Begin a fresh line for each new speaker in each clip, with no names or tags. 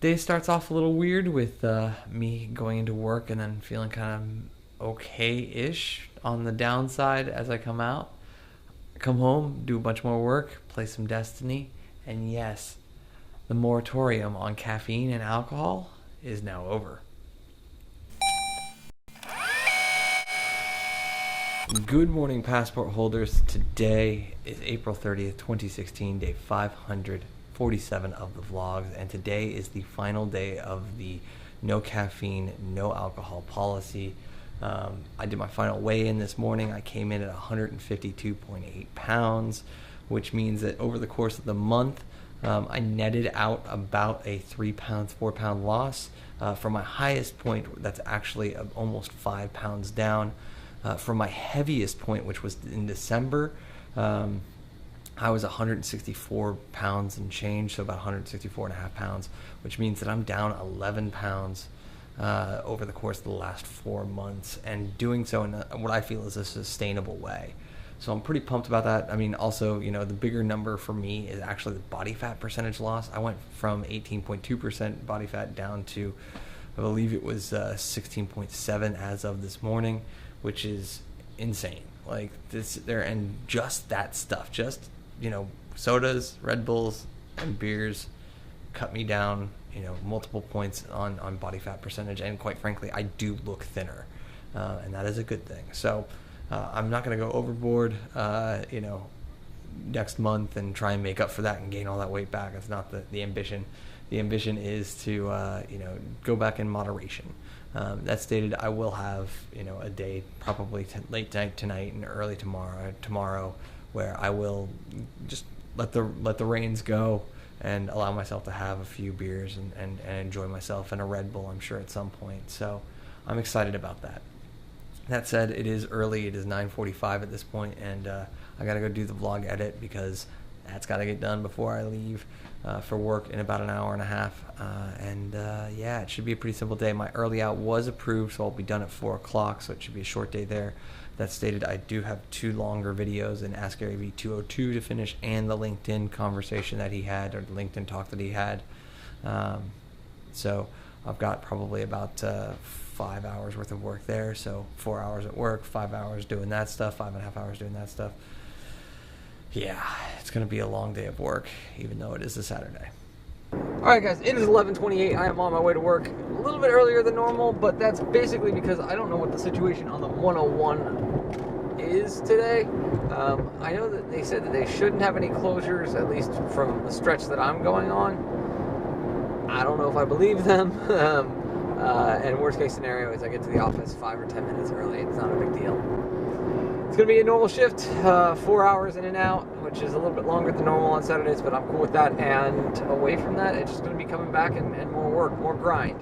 Day starts off a little weird with me going into work and then feeling kind of okay-ish on the downside as I come out. I come home, do a bunch more work, play some Destiny, and yes, the moratorium on caffeine and alcohol is now over. Good morning, passport holders. Today is April 30th, 2016, day 547 of the vlogs, and today is the final day of the no caffeine, no alcohol policy. I did my final weigh-in this morning. I came in at 152.8 pounds, which means that over the course of the month, I netted out about a 3 pounds, 4 pound loss. From my highest point, that's actually almost 5 pounds down. From my heaviest point, which was in December, I was 164 pounds and change, so about 164 and a half pounds, which means that I'm down 11 pounds over the course of the last 4 months, and doing so in what I feel is a sustainable way. So I'm pretty pumped about that. I mean, also, the bigger number for me is actually the body fat percentage loss. I went from 18.2% body fat down to, I believe it was 16.7 as of this morning, which is insane. Like this there, and just that stuff, just sodas, Red Bulls, and beers cut me down multiple points on body fat percentage, and quite frankly, I do look thinner, and that is a good thing. So I'm not going to go overboard next month and try and make up for that and gain all that weight back. That's not the ambition. The ambition is to go back in moderation. That stated, I will have a day, probably late night tonight and early tomorrow, where I will just let the reins go and allow myself to have a few beers and enjoy myself, and a Red Bull, I'm sure, at some point. So I'm excited about that. That said, it is early. It is 9:45 at this point, and I gotta go do the vlog edit because that's got to get done before I leave for work in about an hour and a half. Yeah, it should be a pretty simple day. My early out was approved, so I'll be done at 4 o'clock, so it should be a short day there. That stated, I do have 2 longer videos in Ask Gary V 202 to finish, and the LinkedIn conversation that he had, or the LinkedIn talk that he had. So I've got probably about 5 hours worth of work there. So 4 hours at work, 5 hours doing that stuff, 5.5 hours doing that stuff. Yeah, it's going to be a long day of work, even though it is a Saturday. Alright guys, it is 11:28. I am on my way to work a little bit earlier than normal, but that's basically because I don't know what the situation on the 101 is today. I know that they said that they shouldn't have any closures, at least from the stretch that I'm going on. I don't know if I believe them. And worst case scenario is I get to the office 5 or 10 minutes early. It's not a big deal. It's going to be a normal shift, 4 hours in and out, which is a little bit longer than normal on Saturdays, but I'm cool with that. And away from that, it's just going to be coming back and more work, more grind.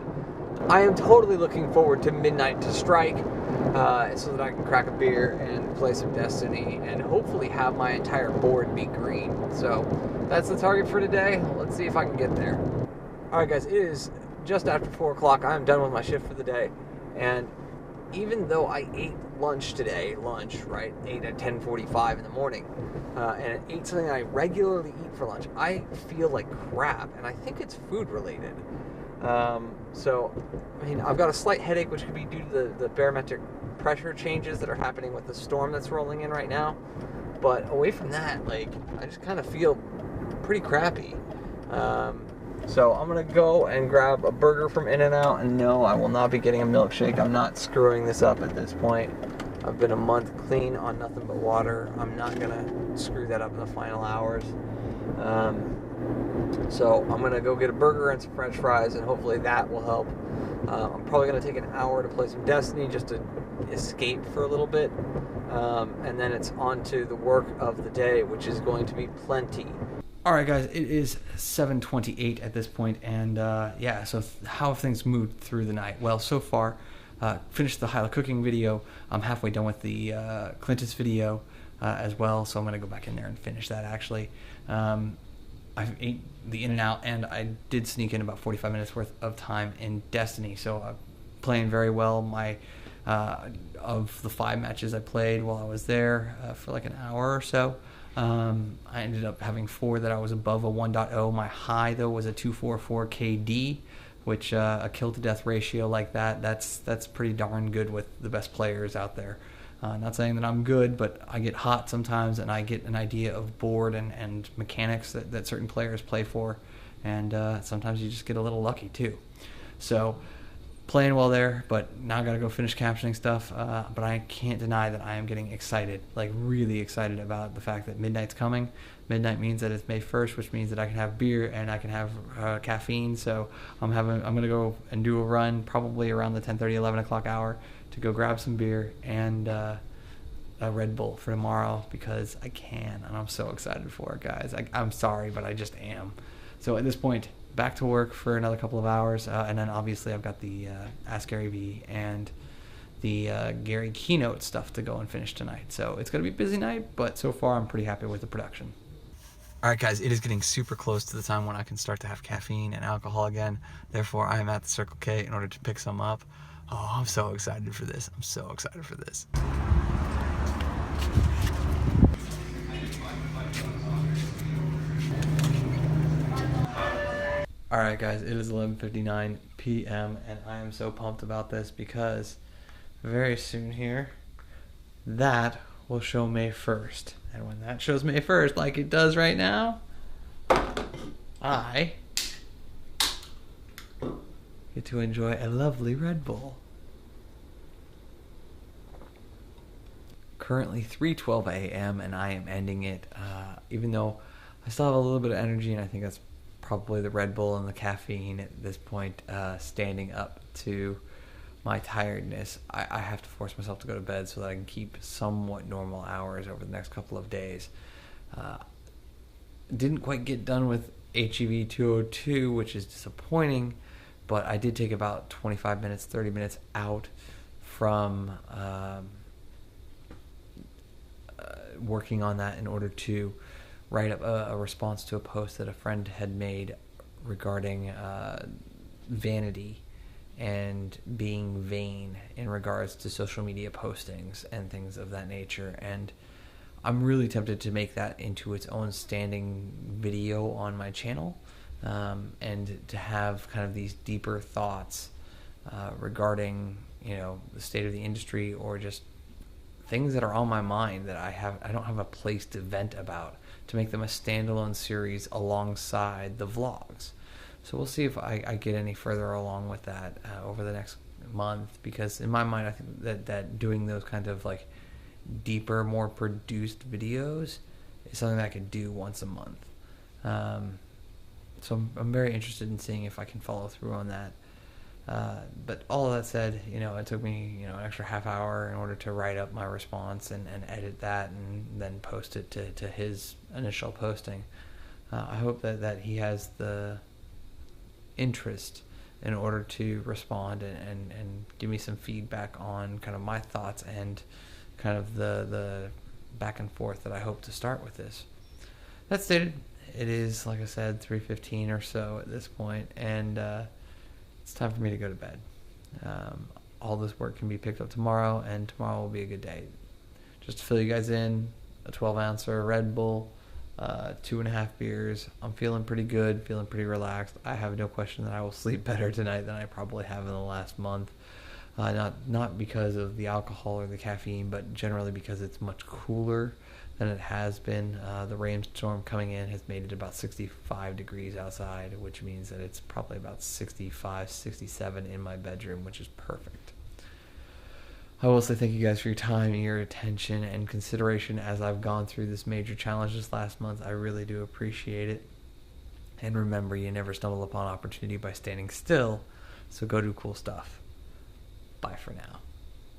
I am totally looking forward to midnight to strike, so that I can crack a beer and play some Destiny and hopefully have my entire board be green. So that's the target for today. Let's see if I can get there. Alright guys, it is just after 4 o'clock. I am done with my shift for the day, and even though I ate lunch today, right, ate at 10:45 in the morning, and ate something I regularly eat for lunch, I feel like crap, and I think it's food related. So, I mean, I've got a slight headache, which could be due to the barometric pressure changes that are happening with the storm that's rolling in right now. But away from that, like, I just kind of feel pretty crappy. So I'm going to go and grab a burger from In-N-Out, and no, I will not be getting a milkshake. I'm not screwing this up at this point. I've been a month clean on nothing but water. I'm not going to screw that up in the final hours. So I'm going to go get a burger and some french fries, and hopefully that will help. I'm probably going to take an hour to play some Destiny just to escape for a little bit. And then it's on to the work of the day, which is going to be plenty. Alright guys, it is 7:28 at this point, and yeah, so how have things moved through the night? Well, so far, finished the Hyla cooking video. I'm halfway done with the Clintus video as well, so I'm going to go back in there and finish that actually. I ate the In-N-Out, and I did sneak in about 45 minutes worth of time in Destiny, so I'm playing very well. My of the 5 matches I played while I was there for like an hour or so, I ended up having 4 that I was above a 1.0. My high, though, was a 244 KD, which a kill to death ratio like that's pretty darn good with the best players out there. Not saying that I'm good, but I get hot sometimes, and I get an idea of board and mechanics that certain players play for, and sometimes you just get a little lucky too. So playing well there, but now I got to go finish captioning stuff. But I can't deny that I am getting excited, like really excited about the fact that midnight's coming. Midnight means that it's May 1st, which means that I can have beer and I can have caffeine. So I'm going to go and do a run probably around the 10:30, 11 o'clock hour to go grab some beer and a Red Bull for tomorrow, because I can, and I'm so excited for it, guys. I'm sorry, but I just am. So at this point, back to work for another couple of hours, and then obviously I've got the Ask Gary V and the Gary keynote stuff to go and finish tonight. So it's going to be a busy night, but so far I'm pretty happy with the production. All right, guys, it is getting super close to the time when I can start to have caffeine and alcohol again. Therefore, I am at the Circle K in order to pick some up. Oh, I'm so excited for this. I'm so excited for this. Alright, guys, it is 11:59 p.m. and I am so pumped about this because very soon here, that will show May 1st. And when that shows May 1st, like it does right now, I get to enjoy a lovely Red Bull. Currently 3:12 a.m. and I am ending it, even though I still have a little bit of energy, and I think that's probably the Red Bull and the caffeine at this point standing up to my tiredness. I have to force myself to go to bed so that I can keep somewhat normal hours over the next couple of days. Didn't quite get done with HEV 202, which is disappointing, but I did take about 25 minutes, 30 minutes out from working on that in order to write up a response to a post that a friend had made regarding vanity and being vain in regards to social media postings and things of that nature. And I'm really tempted to make that into its own standing video on my channel, and to have kind of these deeper thoughts regarding, the state of the industry, or just things that are on my mind that I don't have a place to vent about, to make them a standalone series alongside the vlogs. So we'll see if I get any further along with that over the next month, because in my mind I think that doing those kind of like deeper, more produced videos is something that I could do once a month. So I'm very interested in seeing if I can follow through on that. But all of that said, it took me, an extra half hour in order to write up my response and edit that and then post it to his initial posting. I hope that he has the interest in order to respond and give me some feedback on kind of my thoughts and kind of the back and forth that I hope to start with this. That stated, it is, like I said, 3:15 or so at this point, and it's time for me to go to bed. All this work can be picked up tomorrow, and tomorrow will be a good day. Just to fill you guys in, a 12-ouncer Red Bull, 2.5 beers. I'm feeling pretty good, feeling pretty relaxed. I have no question that I will sleep better tonight than I probably have in the last month. Not because of the alcohol or the caffeine, but generally because it's much cooler than it has been. The rainstorm coming in has made it about 65 degrees outside, which means that it's probably about 65, 67 in my bedroom, which is perfect. I will say thank you guys for your time and your attention and consideration as I've gone through this major challenge this last month. I really do appreciate it. And remember, you never stumble upon opportunity by standing still, so go do cool stuff. Bye for now.